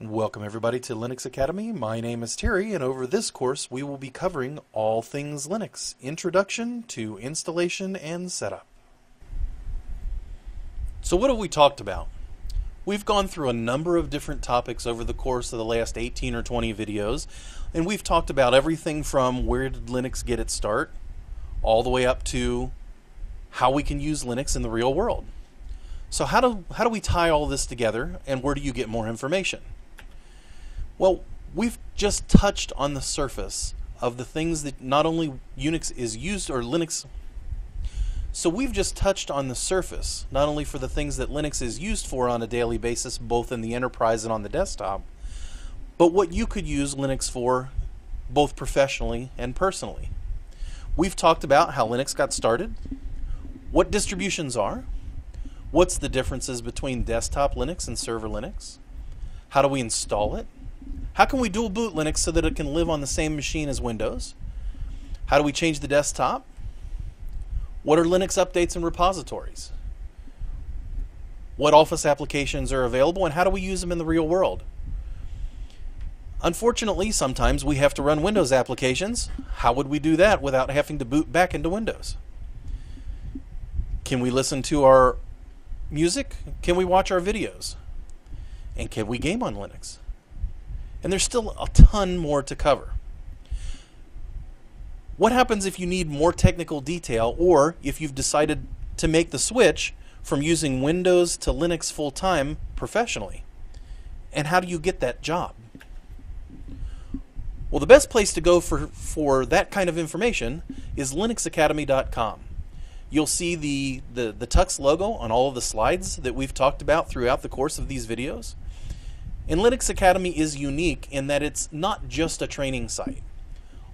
Welcome everybody to Linux Academy. My name is Terry, and over this course we will be covering all things Linux, introduction to installation and setup. So what have we talked about? We've gone through a number of different topics over the course of the last 18 or 20 videos, and we've talked about everything from where did Linux get its start, all the way up to how we can use Linux in the real world. So how do we tie all this together, and where do you get more information? Well, we've just touched on the surface of the things that not only Unix is used, or Linux. So we've just touched on the surface, not only for the things that Linux is used for on a daily basis, both in the enterprise and on the desktop, but what you could use Linux for both professionally and personally. We've talked about how Linux got started, what distributions are, what's the differences between desktop Linux and server Linux, how do we install it, how can we dual boot Linux so that it can live on the same machine as Windows, how do we change the desktop, what are Linux updates and repositories, what Office applications are available, and how do we use them in the real world. Unfortunately, sometimes we have to run Windows applications. How would we do that without having to boot back into Windows? Can we listen to our music? Can we watch our videos? And can we game on Linux? And there's still a ton more to cover. What happens if you need more technical detail, or if you've decided to make the switch from using Windows to Linux full-time professionally? And how do you get that job? Well, the best place to go for that kind of information is linuxacademy.com. You'll see the Tux logo on all of the slides that we've talked about throughout the course of these videos. And Linux Academy is unique in that it's not just a training site.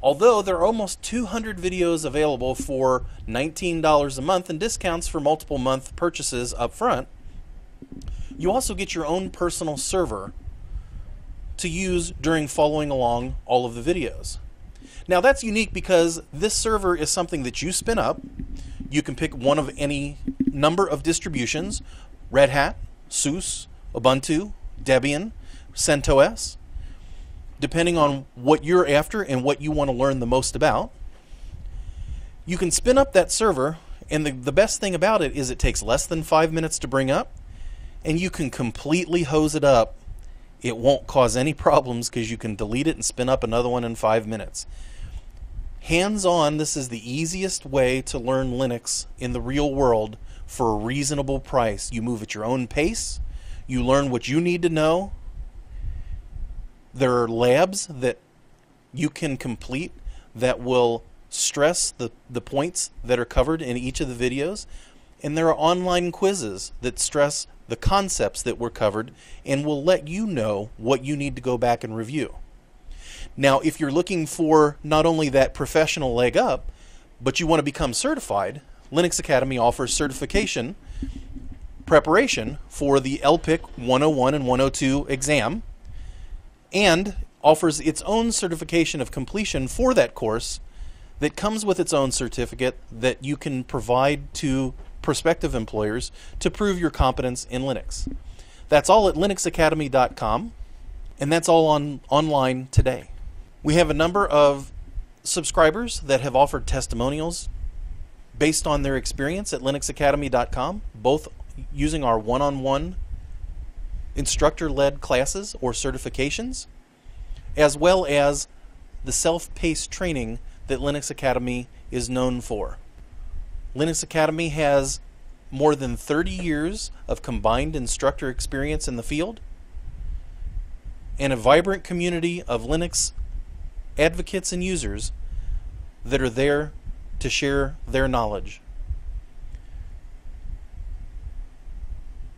Although there are almost 200 videos available for $19 a month and discounts for multiple month purchases up front, you also get your own personal server to use during following along all of the videos. Now that's unique because this server is something that you spin up. You can pick one of any number of distributions: Red Hat, SUSE, Ubuntu, Debian, CentOS, depending on what you're after and what you want to learn the most about. You can spin up that server, and the best thing about it is it takes less than 5 minutes to bring up, and you can completely hose it up. It won't cause any problems because you can delete it and spin up another one in 5 minutes. Hands-on, this is the easiest way to learn Linux in the real world for a reasonable price. You move at your own pace. You learn what you need to know. There are labs that you can complete that will stress the points that are covered in each of the videos. And there are online quizzes that stress the concepts that were covered and will let you know what you need to go back and review. Now, if you're looking for not only that professional leg up, but you want to become certified, Linux Academy offers certification preparation for the LPIC 101 and 102 exam, and offers its own certification of completion for that course that comes with its own certificate that you can provide to prospective employers to prove your competence in Linux. That's all at linuxacademy.com, and that's all online today. We have a number of subscribers that have offered testimonials based on their experience at linuxacademy.com, both using our one-on-one instructor-led classes or certifications, as well as the self-paced training that Linux Academy is known for. Linux Academy has more than 30 years of combined instructor experience in the field and a vibrant community of Linux advocates and users that are there to share their knowledge.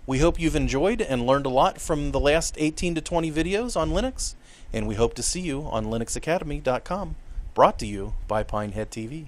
We hope you've enjoyed and learned a lot from the last 18 to 20 videos on Linux, and we hope to see you on linuxacademy.com, brought to you by Pinehead TV.